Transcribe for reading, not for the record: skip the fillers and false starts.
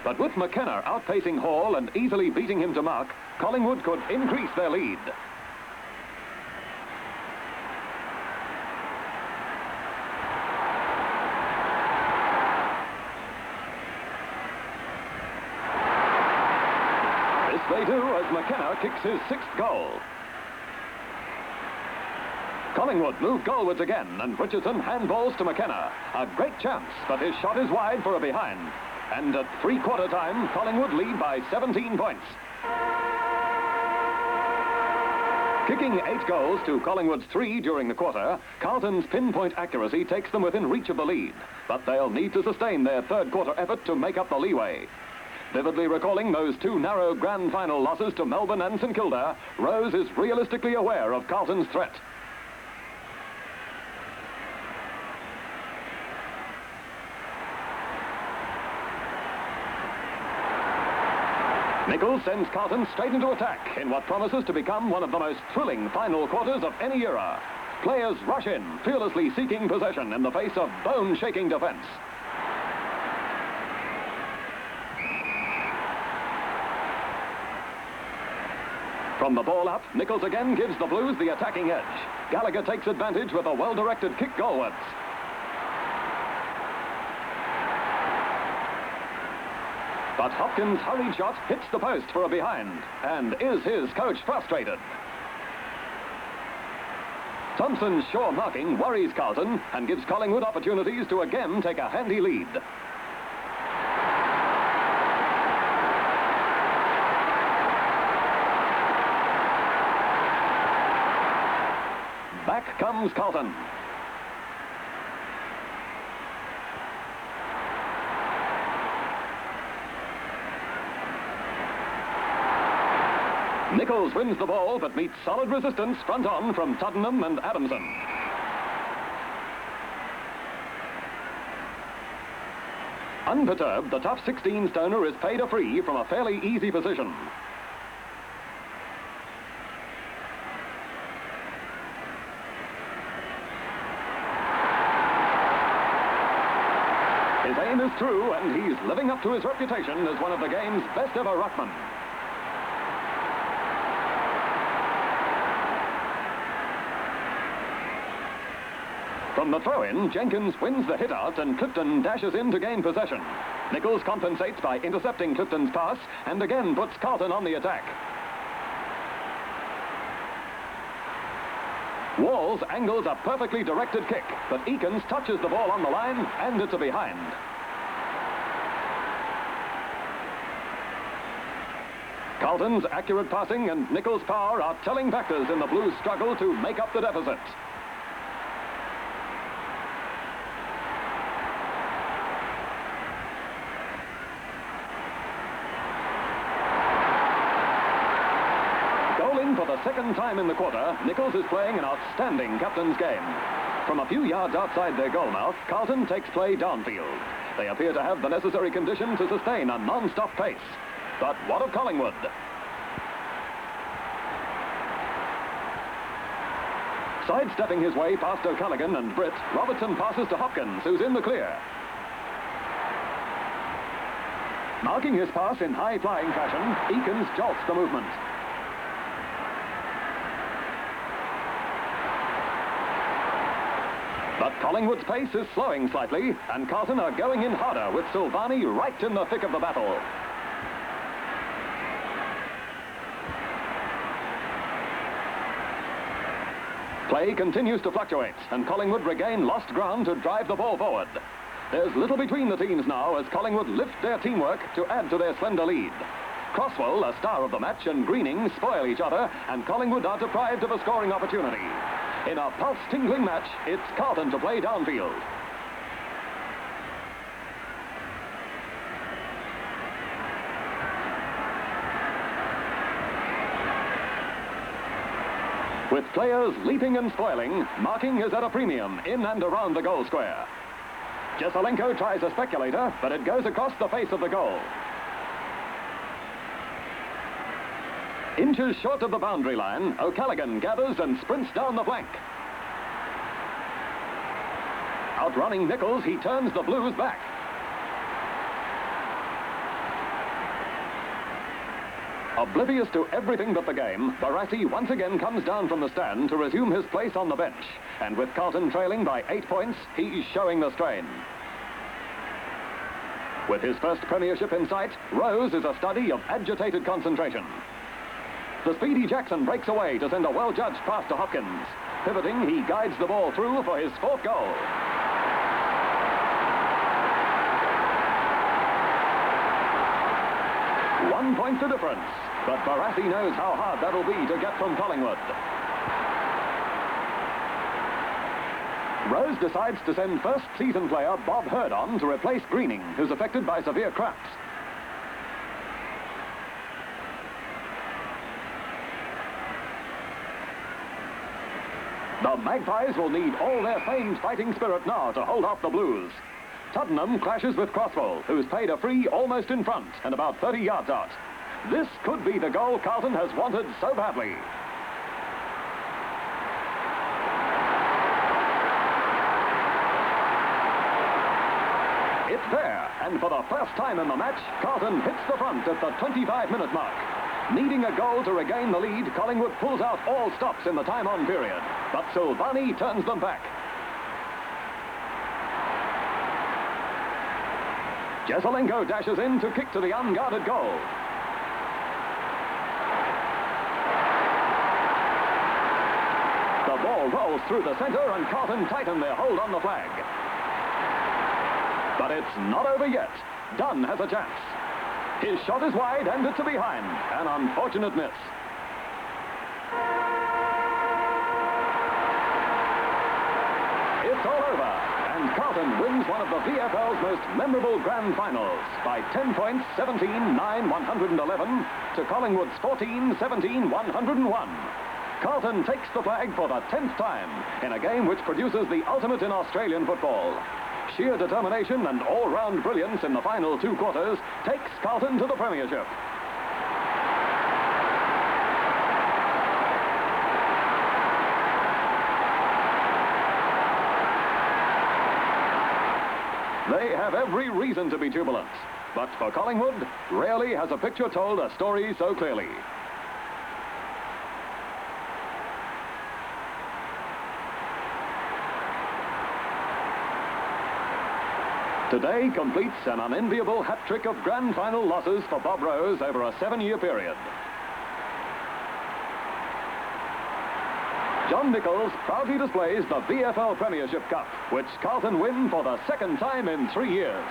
But with McKenna outpacing Hall and easily beating him to mark, Collingwood could increase their lead. This they do as McKenna kicks his 6th goal. Collingwood move goalwards again, and Richardson handballs to McKenna. A great chance, but his shot is wide for a behind. And at three-quarter time, Collingwood lead by 17 points. Kicking 8 goals to Collingwood's 3 during the quarter, Carlton's pinpoint accuracy takes them within reach of the lead. But they'll need to sustain their third-quarter effort to make up the leeway. Vividly recalling those 2 narrow grand final losses to Melbourne and St Kilda, Rose is realistically aware of Carlton's threat. Nichols sends Carlton straight into attack in what promises to become one of the most thrilling final quarters of any era. Players rush in, fearlessly seeking possession in the face of bone-shaking defence. From the ball up, Nichols again gives the Blues the attacking edge. Gallagher takes advantage with a well-directed kick goalwards. But Hopkins' hurried shot hits the post for a behind, and is his coach frustrated? Thompson's sure marking worries Carlton and gives Collingwood opportunities to again take a handy lead. Back comes Carlton. Nichols wins the ball, but meets solid resistance front on from Tottenham and Adamson. Unperturbed, the tough 16-stoner is paid a free from a fairly easy position. His aim is true, and he's living up to his reputation as one of the game's best-ever ruckmen. From the throw-in, Jenkins wins the hit-out and Clifton dashes in to gain possession. Nichols compensates by intercepting Clifton's pass and again puts Carlton on the attack. Walls angles a perfectly directed kick, but Eakins touches the ball on the line and it's a behind. Carlton's accurate passing and Nichols' power are telling factors in the Blues' struggle to make up the deficit. For the second time in the quarter, Nichols is playing an outstanding captain's game. From a few yards outside their goal mouth, Carlton takes play downfield. They appear to have the necessary condition to sustain a non-stop pace. But what of Collingwood? Sidestepping his way past O'Callaghan and Britt, Robertson passes to Hopkins, who's in the clear. Marking his pass in high-flying fashion, Eakins jolts the movement. But Collingwood's pace is slowing slightly, and Carlton are going in harder with Silvani right in the thick of the battle. Play continues to fluctuate, and Collingwood regain lost ground to drive the ball forward. There's little between the teams now as Collingwood lift their teamwork to add to their slender lead. Crosswell, a star of the match, and Greening spoil each other, and Collingwood are deprived of a scoring opportunity. In a pulse-tingling match, it's Carlton to play downfield. With players leaping and spoiling, marking is at a premium in and around the goal square. Jesselenko tries a speculator, but it goes across the face of the goal. Inches short of the boundary line, O'Callaghan gathers and sprints down the flank. Outrunning Nichols, he turns the Blues back. Oblivious to everything but the game, Barassi once again comes down from the stand to resume his place on the bench. And with Carlton trailing by 8 points, he's showing the strain. With his first premiership in sight, Rose is a study of agitated concentration. The speedy Jackson breaks away to send a well-judged pass to Hopkins. Pivoting, he guides the ball through for his 4th goal. One point to difference, but Barassi knows how hard that'll be to get from Collingwood. Rose decides to send first-season player Bob Hurd on to replace Greening, who's affected by severe cramps. The Magpies will need all their famed fighting spirit now to hold off the Blues. Tottenham clashes with Crosswell, who's paid a free almost in front and about 30 yards out. This could be the goal Carlton has wanted so badly. It's there, and for the first time in the match, Carlton hits the front at the 25-minute mark. Needing a goal to regain the lead, Collingwood pulls out all stops in the time-on period, but Silvani turns them back. Jesselenko dashes in to kick to the unguarded goal. The ball rolls through the centre and Carlton tighten their hold on the flag. But it's not over yet. Dunn has a chance. His shot is wide and it's a behind. An unfortunate miss. It's all over. And Carlton wins one of the V.F.L's most memorable grand finals by 10 points, 17-9, 111 to Collingwood's 14-17, 101. Carlton takes the flag for the 10th time in a game which produces the ultimate in Australian football. Sheer determination and all-round brilliance in the final 2 quarters takes Carlton to the premiership. They have every reason to be jubilant, but for Collingwood, rarely has a picture told a story so clearly. Today completes an unenviable hat-trick of grand final losses for Bob Rose over a 7-year period. John Nichols proudly displays the V.F.L Premiership Cup, which Carlton win for the 2nd time in 3 years.